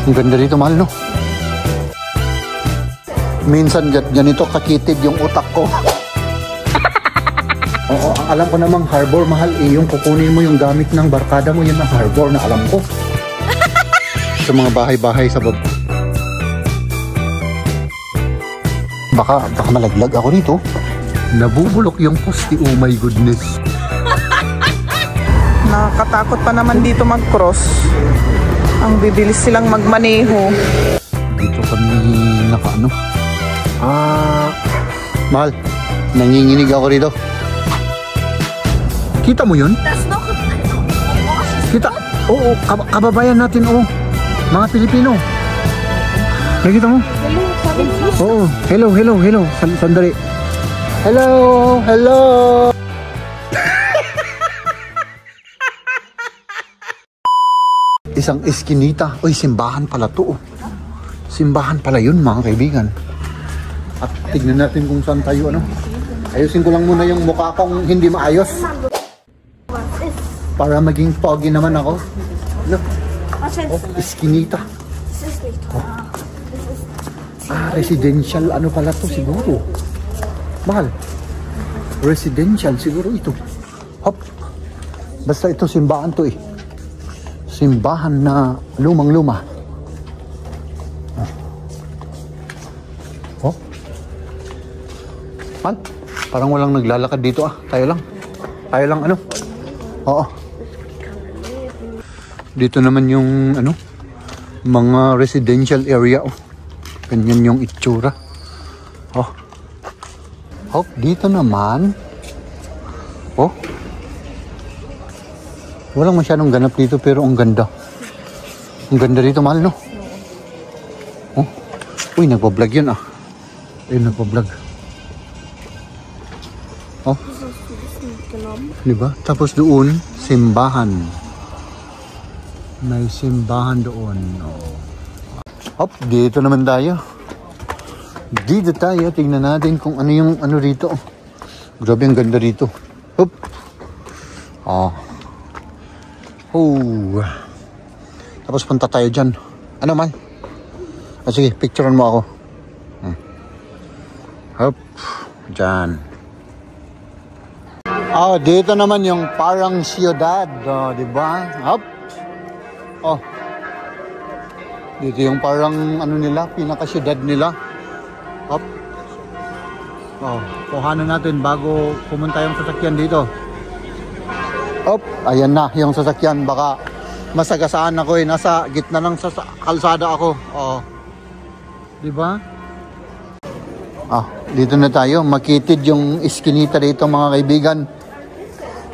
Ang ganda rito, mahal, no? Minsan ganito kakitid yung utak ko. Oo, ang alam ko namang harbor, mahal, yung kukunin mo yung gamit ng barkada mo, yun ang harbor na alam ko. Sa mga bahay-bahay sa baba. Baka malaglag ako rito. Nabubulok yung poste, oh my goodness. Nakakatakot pa naman dito mag-cross. Ang bibilis silang magmaneho. Dito kami nakaano. Mahal, nanginginig ako rito. Kita mo yun? Kita, oo, kababayan natin, oo. Mga Pilipino. Nakita mo? Oo, hello. Sandali. Hello. Isang eskinita. Uy, simbahan pala to. Simbahan pala yun, mga kaibigan. At tignan natin kung saan tayo, ano. Ayusin ko lang muna yung mukha kong hindi maayos. Para maging pogi naman ako. Look. Oh, eskinita. Oh. Residential ano pala to siguro. Mahal. Residential siguro ito. Hop. Basta ito simbahan to eh. Simbahan na lumang-luma. Oh. Man, parang walang naglalakad dito ah. Tayo lang ano. Oo. Dito naman yung ano, mga residential area oh. Ganyan yung itsura. Oh. Oh, dito naman. Oh. Walang masyadong ganap dito pero ang ganda. Ang ganda dito, mahal, no? Oh. Uy, nagpa-vlog yun ah. Ayun, nagpa-vlog. Oh. Diba? Tapos doon, simbahan. May simbahan doon. Oh. Hop, dito naman tayo. Dito tayo. Tingnan natin kung ano yung ano rito. Grabe, ang ganda rito. Hop. Oh. Oh. Tapos punta tayo dyan. Ano man? Sige, picturean mo ako. Hop. Dyan. Oh, dito naman yung parang siyudad. Oh, diba? Hop. Oh. Dito yung parang ano nila, pinaka-siyudad nila. Hop. Oh, kuhanan natin bago pumunta yung sasakyan dito. Hop, ayan na yung sasakyan. Baka masagasaan ako eh. Nasa gitna ng kalsada ako. Oh. Diba? Ah, dito na tayo. Makitid yung iskinita dito, mga kaibigan.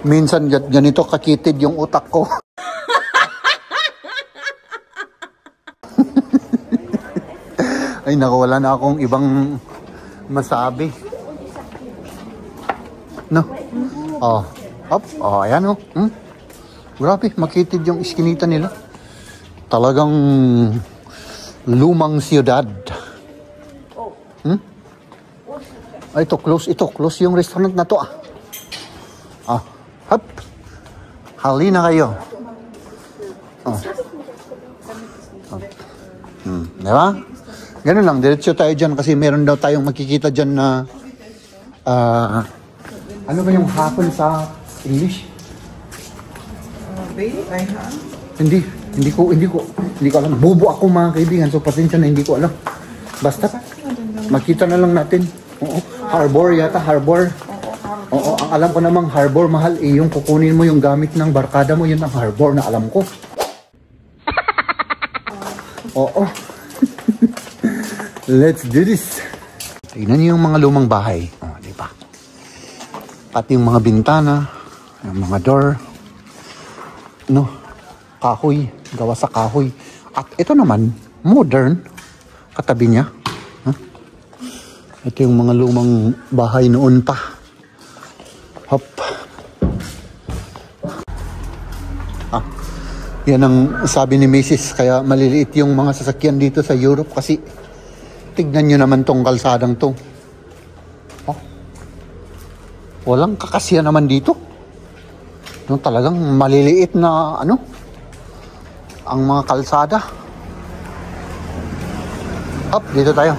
Minsan ganito kakitid yung utak ko. Ay naku, wala na akong ibang masabi. No? Oh. Hop. Oh, ayan oh. Grabe, makitid yung iskinita nila. Talagang lumang siyudad. Ay, ito, close yung restaurant na to ah. Ah, hop. Halina kayo. Oh. Diba? Ganun lang, diretso tayo dyan kasi meron daw tayong makikita dyan na ano ba yung hapon sa English? Hindi ko alam. Bobo ako, mga kaibigan, so pasensya na, hindi ko alam. Basta makita na lang natin. Oo, harbor yata, harbor. Oo, ang alam ko namang harbor, mahal, yung kukunin mo yung gamit ng barkada mo, yun ang harbor na alam ko. Oo. Let's do this. Tignan niyo yung mga lumang bahay. Oh, di ba? Pati yung mga bintana, yung mga door. No, kahoy, gawa sa kahoy. At ito naman, modern, katabi niya. Huh? Ito yung mga lumang bahay noon pa. Hop. Ah, yan ang sabi ni Mrs. Kaya maliliit yung mga sasakyan dito sa Europe kasi tignan nyo naman tong kalsadang to. Oh. Walang kakasya naman dito. No, talagang maliliit na ano ang mga kalsada. Up, dito tayo.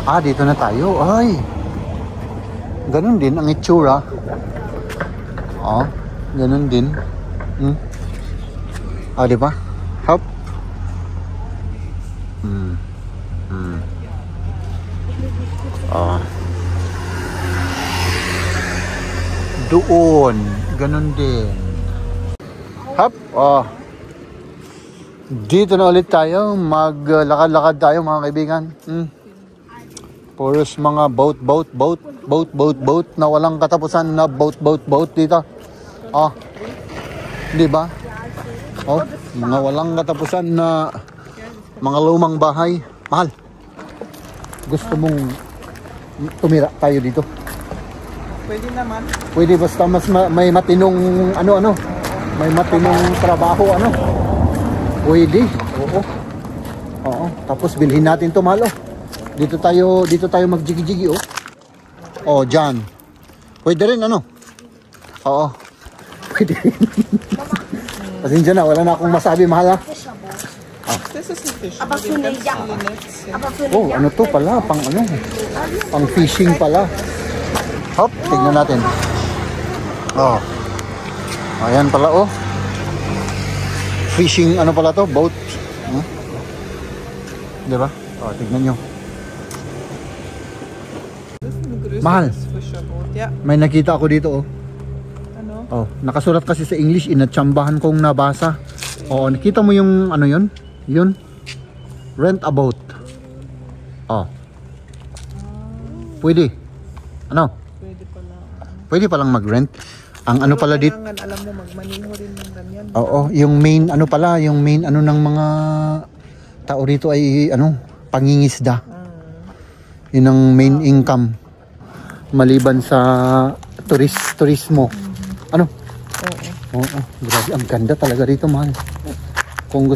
Ah, dito na tayo. Ay. Ganun din ang itsura. Oh, ganun din. Ah, di ba? Hop. Ah. Doon, ganun din. Hop. Oh. Dito na ulit tayo. Maglakad-lakad tayo mga kaibigan. Puros mga boat na walang katapusan na boat dito. Oh. Di ba? Oh, mga walang katapusan na mga lumang bahay. Mahal. Gusto mong tumira tayo dito? Pwede naman. Pwede basta mas may matinong may matinong trabaho Pwede. Oo. Oo, tapos bilhin natin 'to, mahal. Dito tayo magjigi-jigi Oh, diyan. Pwede rin Oo. Pwede rin. Pasensya na, wala na akong masabi, mahal. This is fish. Oh, ano to pala? Pang fishing pala. Hop, tignan natin. Oh. Ayan pala, Fishing, pala to? Boat. Diba? Oh, tignan nyo. Mahal. May nakita ako dito, Oh, nakasulat kasi sa English, inatsambahan kong nabasa. Oo, nakita mo yung yun? Yun. Rent a boat. Oh. Pwede. Pwede pala. Pwede palang mag-rent. Ang pala dito. Alam mo, magmaniho rin ng ganyan. Oo, yung main yung main ng mga tao rito ay pangingisda. Yun ang main income. Maliban sa turismo. Oo, grabe, ang ganda talaga rito, mahal. Kung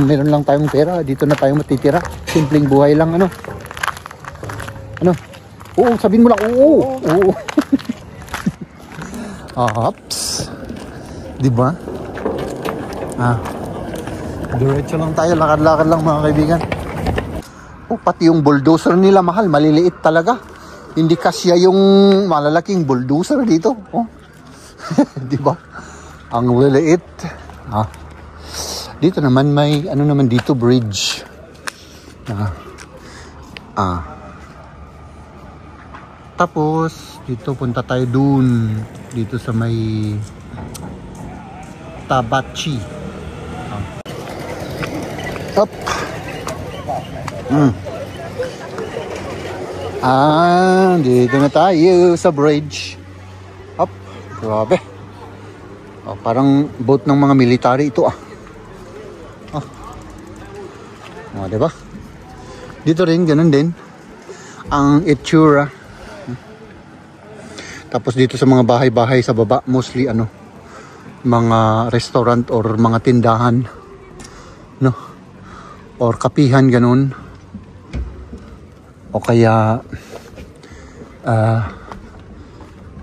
meron lang tayong pera, dito na tayo matitira. Simpleng buhay lang, Oo, sabihin mo lang, oo. Ops. Diba? Diretso lang tayo, lakad-lakad lang mga kaibigan. Oh, pati yung bulldozer nila, mahal, maliliit talaga. Hindi kasya yung malalaking bulldozer dito. Oh. Diba? Ang liliit. Dito naman may naman dito, bridge. Tapos dito punta tayo dun. Dito sa may Tabachi. Up. Dito na tayo sa bridge. Up. Grabe. Oh, parang boat ng mga military ito diba? Dito rin, ganun din ang itsura. Tapos dito sa mga bahay-bahay sa baba, mostly mga restaurant or mga tindahan, or kapihan, ganun. O kaya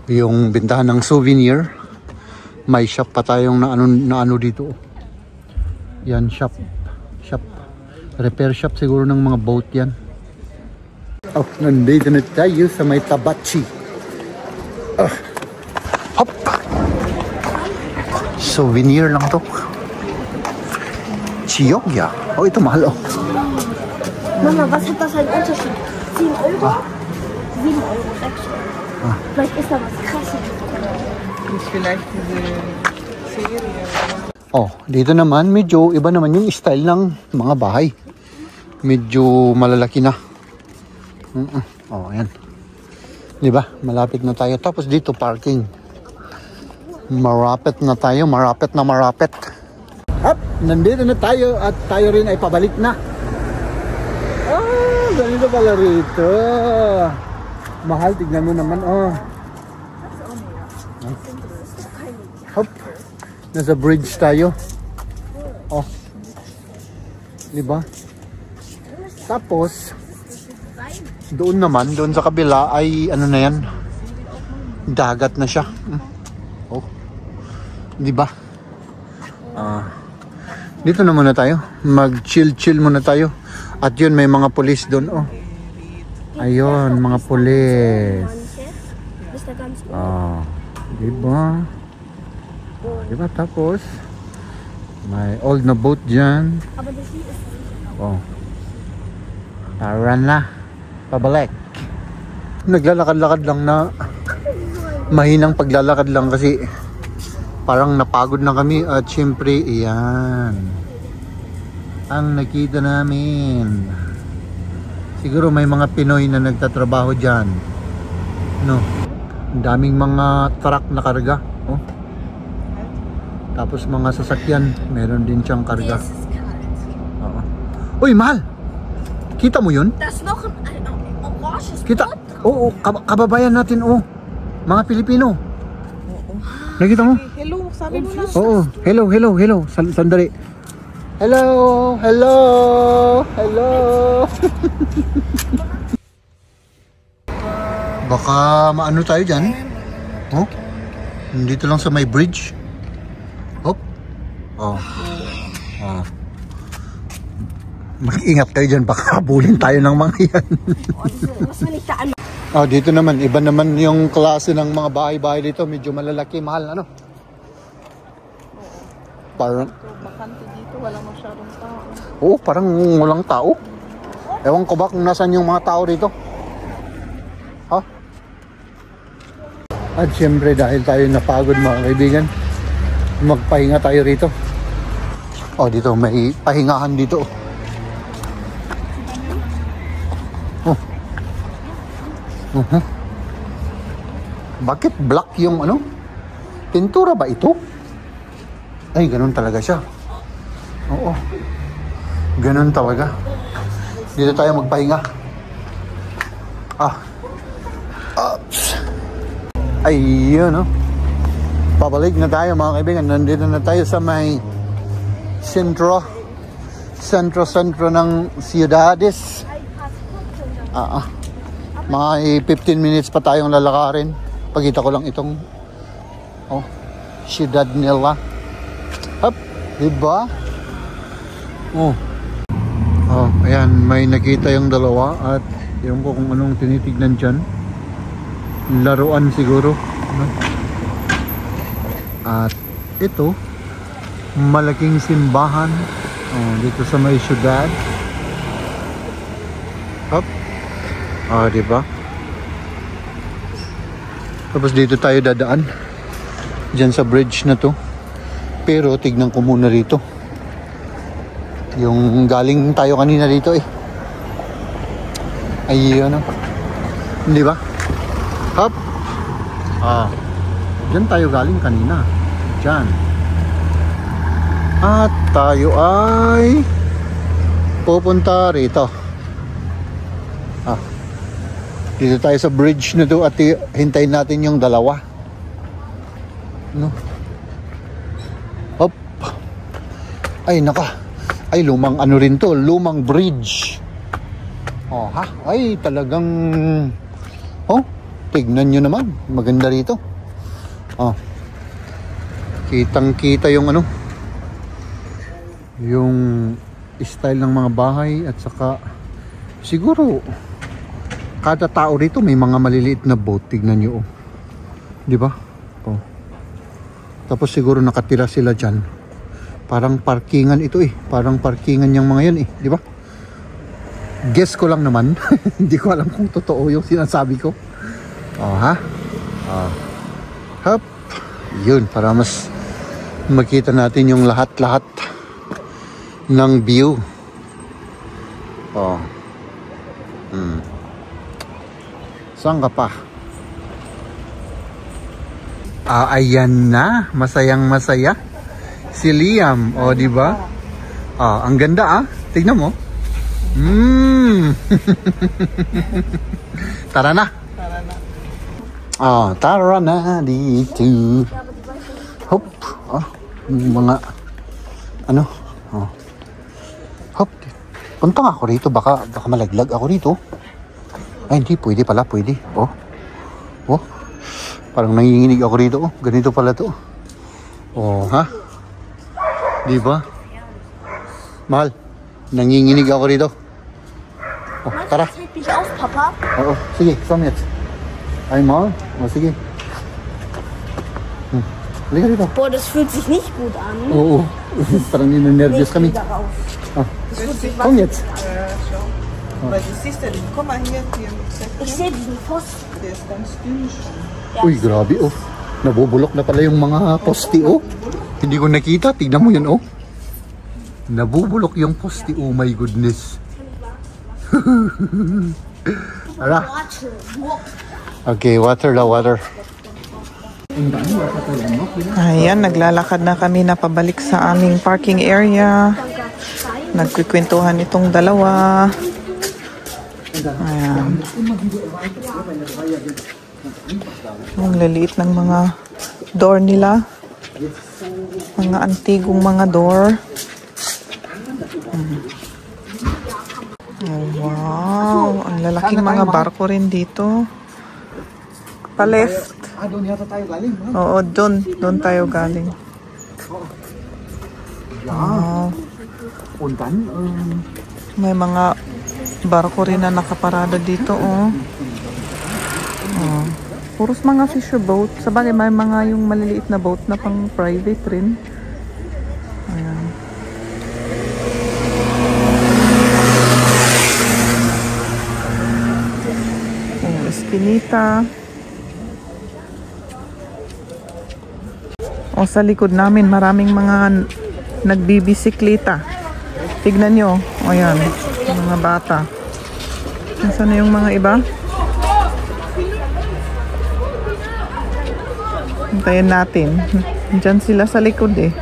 yung bintahan ng souvenir. May shop pa tayong na dito. Yan, shop. Repair shop siguro ng mga boat yan. Oh, nandito na tayo sa may Tabachi. Hop! Souvenir lang to. Chiogya. Oh, ito mahal, Mama, was hat das einen Unterschied? 10 Euro? 7 Euro, 6 Euro. Vielleicht ist da was krasses. Ist vielleicht diese Serie. Oh, dito naman medyo iba naman yung style ng mga bahay. Medyo malalaki na. Oh, ayan. 'Di ba? Malapit na tayo. Tapos dito parking. Marapet na tayo, marapet. Up, nandito na tayo at tayo rin ay pabalik na. Ganito pala rito. Mahal, tignan mo naman, Hop. Nasa bridge tayo. Diba? Tapos, doon sa kabila ay na yan. Dagat na siya. Diba? Dito na muna tayo. Mag-chill-chill muna tayo. At yun, may mga pulis doon. Oh. Ayun, mga pulis. Oh, diba? Diba? Tapos, may old na boat dyan. Oh. Tara na. Pabalik. Naglalakad-lakad lang na mahinang paglalakad lang kasi parang napagod na kami at syempre iyan ang nakita namin. Siguro may mga Pinoy na nagtatrabaho dyan, no? Ang daming mga truck na karga, oh. Tapos mga sasakyan meron din siyang karga. Oo. Uy, mahal, kita mo yun? Kita, oo, kababayan natin, oh, mga Pilipino. Nakita mo? Hello, sabi mo na. Oo, hello. Sandali. Hello. Baka maano tayo dyan? Oh? Dito lang sa may bridge. Hop. Oh. Oh. Mag-ingat kayo dyan, baka habulin tayo ng mga yan. Oh, dito naman, iba naman yung klase ng mga bahay-bahay dito. Medyo malalaki, mahal, ano? Parang... Bakante dito, walang masyadong tao. Oo, parang walang tao. Ewan ko ba kung nasan yung mga tao dito. Ha? At syempre, dahil tayo napagod mga kaibigan, magpahinga tayo rito. Oh, dito, may pahingahan dito. Bakit black yung ano? Pintura ba ito? Ay, ganun talaga siya. Oo. Ganun talaga. Dito tayo magpahinga. Oops. Ayun, no? Pabalik na tayo mga kaibigan. Nandito na tayo sa may sentro ng Ciudades. Mga 15 minutes pa tayong lalakarin. Pagkita ko lang itong Ciudad nila. Hop, diba? Oh, ayan, may nakita yung dalawa at yung ko kung anong tinitignan dyan. Laruan siguro, no? At ito, malaking simbahan dito sa may Ciudad. Hop. Diba? Tapos dito tayo dadaan dyan sa bridge na to. Pero tignan ko muna rito yung galing tayo kanina dito eh. Ayun, hindi ba? Hop. Dyan tayo galing kanina. Dyan. At tayo ay pupunta rito. Dito tayo sa bridge na to at hintayin natin yung dalawa. No? Hop. Ay, naka. Ay, lumang ano rin to. Lumang bridge. Ay, talagang... tignan nyo naman. Maganda rito. Kitang-kita yung ano. Yung style ng mga bahay at saka siguro... Kada tao rito may mga maliliit na boat, tignan nyo, di ba? Tapos siguro nakatira sila dyan. Parang parkingan ito eh. Parang parkingan yung mga yan eh, di ba? Guess ko lang naman. Hindi ko alam kung totoo yung sinasabi ko. Hop. Yun, para mas makita natin yung lahat-lahat ng view. Saan ka pa? Ayan na. Masayang masaya. Si Liam. Di ba? Ang ganda Tignan mo. Tara na. Tara na dito. Hop. Mga ano? Hop. Punta nga ako rito. Baka malaglag ako rito. Ay, hindi. Pwede pala. Pwede. Parang nanginginig ako rito. Ganito pala to. Ha? Di ba? Mahal, nanginginig ako rito. Oh, tara. Zeig dich auf, Papa. Oo, sige, komm jetzt. Einmal. O, sige. Halika rito. Boah, das fühlt sich nicht gut an. Oo, parang ninervyos kami. Darauf. Ah, Das fühlt sich komm jetzt. Weil du siehst ja, guck mal hier, Ich sehe diesen Pfosten. der ist ganz dünn schon. Uy, grabe oh. Nabubulok na pala yung mga poste oh. Hindi ko nakita, tignan mo yun oh. Nabubulok yung poste, oh my goodness. Ala. Okay, water la water. Ayan, naglalakad na kami na pabalik sa aming parking area. Nagkikwentuhan itong dalawa. Ayan. Ang laliit ng mga door nila. Mga antigong mga door. Oh, wow. Ang lalaking mga barko rin dito. Pa-left. Doon yata tayo galing. Oo, doon tayo galing. Wow. Puntan? May mga barko rin na nakaparada dito, oh. Oh. Puros mga fisher boat. Sabagay, may mga yung maliliit na boat na pang private rin. Ayan. Oh, Espinita. O sa likod namin, maraming mga nagbibisikleta. Tignan nyo. O yan, mga bata. Nasaan na yung mga iba? Hintayin natin. Diyan sila sa likod eh.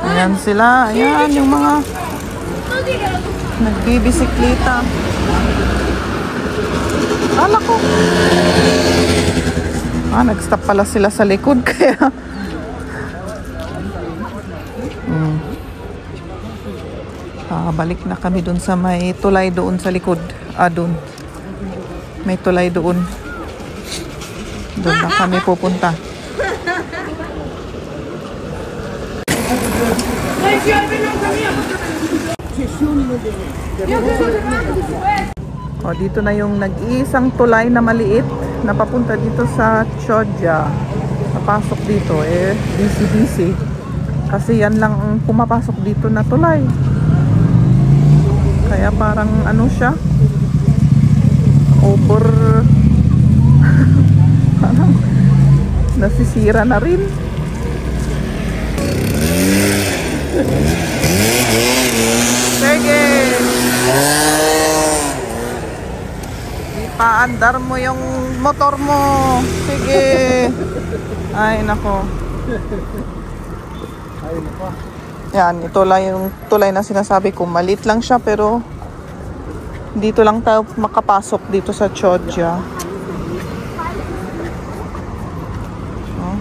Ayan sila. Ayan yung mga nagbibisikleta. Ala ko. Nag-stop pala sila sa likod kaya balik na kami dun sa may tulay doon sa likod. Doon. May tulay doon. Doon na kami pupunta. Dito na yung nag-iisang tulay na maliit na papunta dito sa Chioggia. Napasok dito busy. Kasi yan lang ang pumapasok dito na tulay. Kaya parang ano siya, over parang nasisira na rin. Sige, ipaandar mo yung motor mo. Sige. Ay nako. Yan, ito lang yung tulay na sinasabi ko. Maliit lang siya pero dito lang tayo makapasok dito sa Chioggia.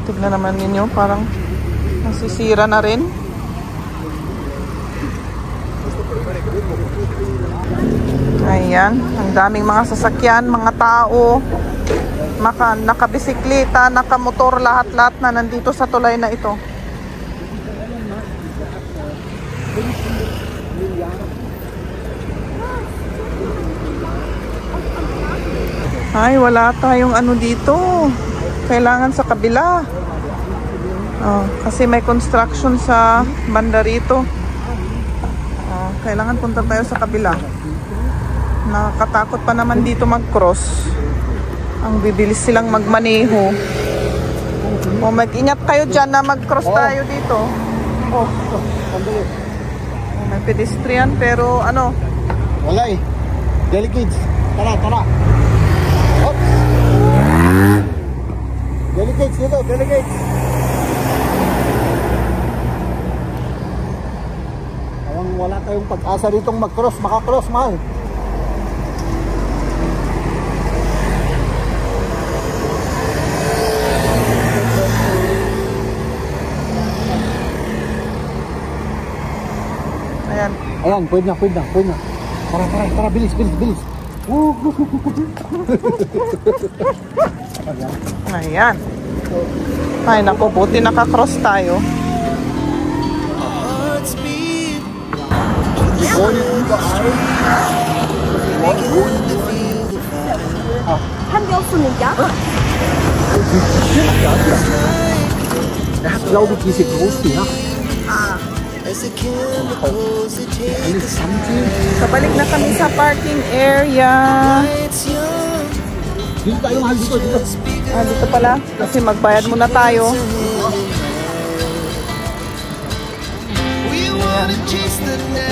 Tignan naman ninyo, parang nasisira na rin. Ayan, ang daming mga sasakyan, mga tao, nakabisikleta, nakamotor, lahat-lahat na nandito sa tulay na ito. Ay, wala tayong ano dito. Kailangan sa kabila. Kasi may construction sa banda rito. Kailangan punta tayo sa kabila. Nakakatakot pa naman dito mag-cross. Ang bibilis silang magmaneho. Mag-ingat kayo dyan na mag-cross tayo dito. May pedestrian pero ano? Wala eh. Delicates. Tara. Oops. Delicates dito, delicates. Wala tayong pag-asa ditong mag-cross, maka-cross, mahal. Ayan, pwede na. Tara, bilis. Ayan. Ay, naku, buti naka-cross tayo. Haben wir auch so eine Jacke? Er hat, glaube ich, diese große Yacht. So, balik na kami sa parking area. Dito tayo, mahal, dito. Dito pala. Kasi magbayad muna tayo.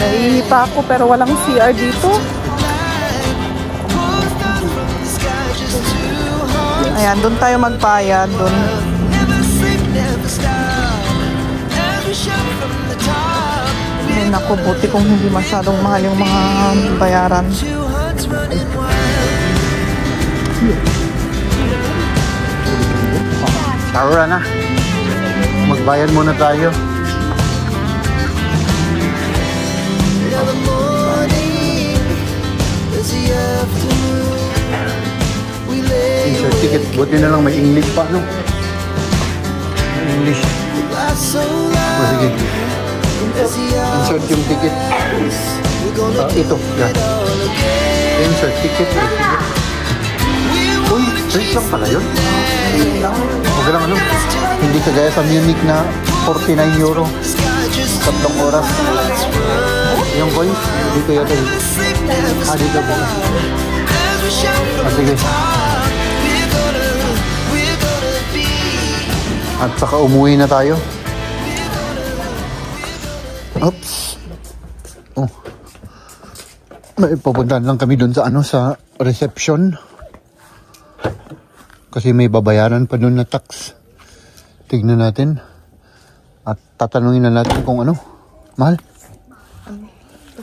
Naihipa ako pero walang CR dito. Ayan, doon tayo magbayad. Doon. Ay, naku, buti kung hindi masyadong mahal yung mga bayaran. Tara na. Magbayad muna tayo. Insert ticket. Buti na lang may English pa, no? English. O, sige. Insert yung ticket. Ito. Yan. Insert ticket. Uy, straight lang pala yun. Huwag lang ano. Hindi kagaya sa Munich na 49 euro. 3 oras. Yung coins, dito yata yun. Dito po. Sige. At saka umuwi na tayo. Oops. Oh. May pupuntahan lang kami dun sa ano, sa reception. Kasi may babayaran pa dun na tax. Tignan natin. At tatanungin na natin kung ano. Mahal.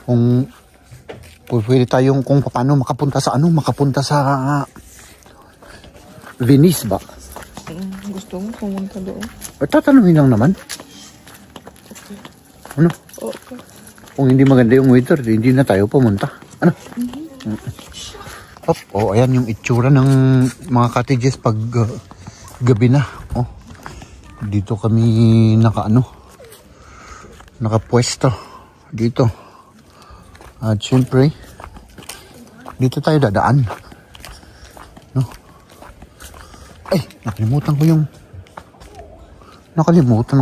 Kung pwede tayong kung paano makapunta sa ano, makapunta sa Venice ba? Gusto mo pumunta doon? At tatanungin lang naman. Ano? Okay. Kung hindi maganda yung weather, hindi na tayo pumunta. Ano? Oh, ayan yung itsura ng mga cottages pag gabi na. Oh. Dito kami nakapwesto dito. At syempre, dito tayo dadaan. No? Ay, nakalimutan ko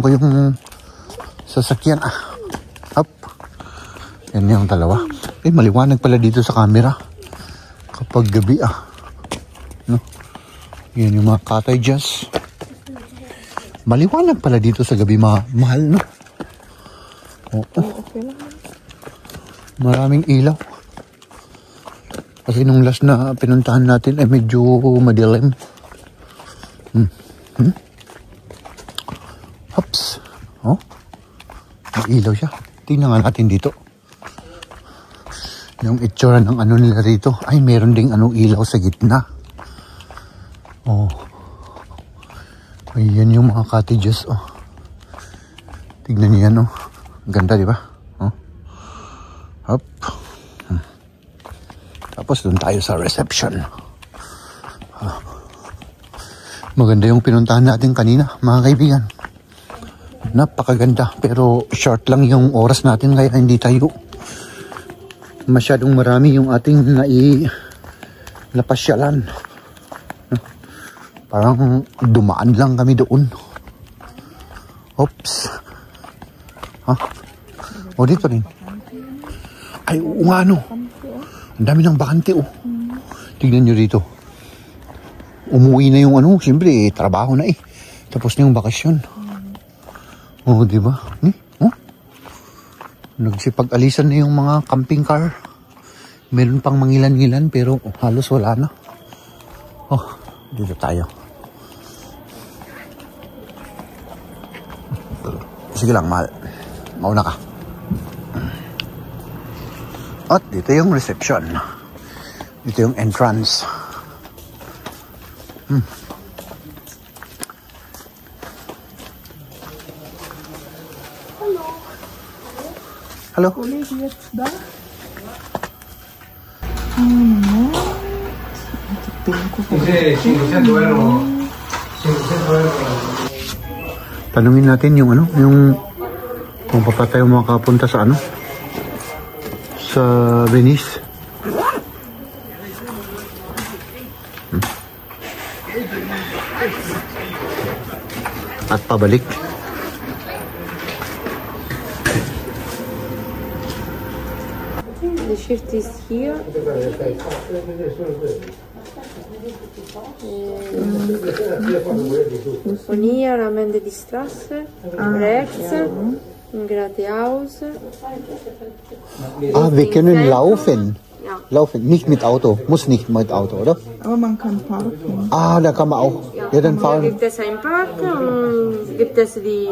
yung sasakyan. Up. Yan yung dalawa. Eh, maliwanag pala dito sa camera. Kapag gabi no? Yan yung mga cottages. Maliwanag pala dito sa gabi, mahal, no? Oo. Maraming ilaw. Kasi nung last na pinuntahan natin ay medyo madilim. Hops. Oh. May ilaw siya. Tingnan nga natin dito. Yung itsura ng ano nila rito. Ay, meron ding ilaw sa gitna. Oh. Ayan yung mga cottages. Oh. Tignan niyo yan. Oh. Ganda, di ba? Oh. Hop. Tapos doon tayo sa reception. Oh. Maganda yung pinuntahan natin kanina, mga kaibigan. Napakaganda. Pero short lang yung oras natin kaya hindi tayo masyadong marami yung ating napasyalan. Parang dumaan lang kami doon. Oops. O, dito rin. Ay, oo nga, no. Ang dami ng bakante, oh. Tignan nyo dito. Umuwi na yung siyempre, trabaho na eh. Tapos na yung bakasyon. Oh, di ba? Oh. Nagsipag-alisan na yung mga camping car. Meron pang mangilan-ngilan pero halos wala na. Oh, dito tayo. Sige lang, mahal. Mauna ka. At dito yung reception. Dito yung entrance. Hello. Tanungin natin yung Kung pa tayo makapunta sa ano? Sa Venice. At pabalik. The shift is here. Und hier am Ende die Straße, rechts, im Geradeaus. Ah, wir können laufen. Ja. Laufen, nicht mit Auto. Muss nicht mit Auto, oder? Aber man kann parken. Ah, da kann man auch. Ja, dann Hier fahren. gibt es einen Park und gibt es die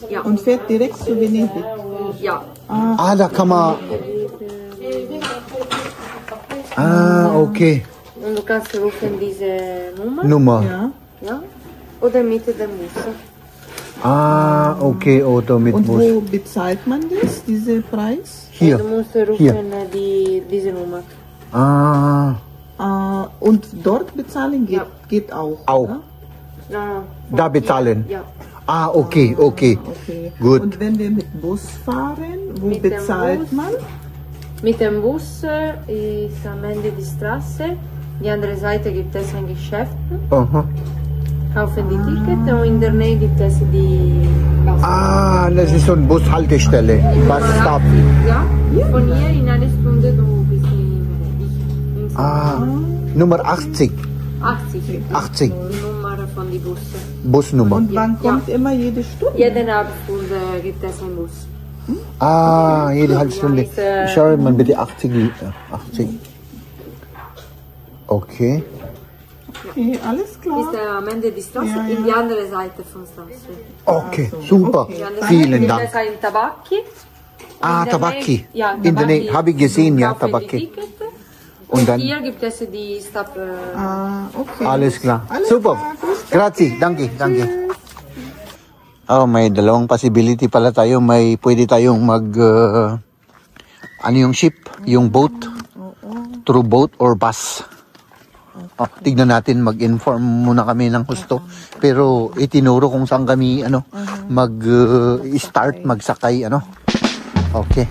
ja. Und fährt direkt zu Venedig. Ja. Ah, da kann man. Ah, okay. Und du kannst rufen diese Nummer. Nummer. Ja. Ja. Oder mit dem Bus. Ah, okay, Auto mit Und Bus. wo bezahlt man das, diese Preis? Hier. Du musst rufen diese Nummer. Ah, Und dort bezahlen geht auch. auch. Ja? Ja. Da bezahlen. Ja. Ah, okay, okay. Okay. Gut. Und wenn wir mit Bus fahren, wo Mit dem bezahlt Bus? man? Mit dem Bus ist am Ende die Straße. Die andere Seite gibt es ein Geschäft. Aha. Kaufen die Tickets und in der Nähe gibt es die Bus. Ah, das ist so eine Bushaltestelle. Busstop. Ja, von hier in einer Stunde du bist in Venedig. Ah, Nummer 80. 80. 80. Die Nummer von die Busse. Busnummer. Und wann kommt immer jede Stunde? Jede halbe Stunde gibt es einen Bus. Ah, jede halbe Stunde. Ja, ist, Schau mal bitte 80. 80. Okay. Okay, alles klar. Ist am Ende die Straße, Ja, ja. in die andere Seite von Straße. Okay, super. Okay. Die andere Vielen Seite Dank. gibt es einen Tabacchi. Ah, In der Tabacchi. Nähe- Ja, In der Nähe, habe ich gesehen, ja, kaufen die Tabacchi. Tickets. Und Und dann- hier gibt es die Stop. Okay. Alles klar. Alles Super. klar, gut. Grazie. Danke, danke. Oh, may dalawang possibility pala tayo. May pwede tayong ano yung ship? Yung boat? Through boat or bus? Oh, tignan natin, mag-inform muna kami ng husto. Pero itinuro kung saan kami mag-start, magsakay. Okay.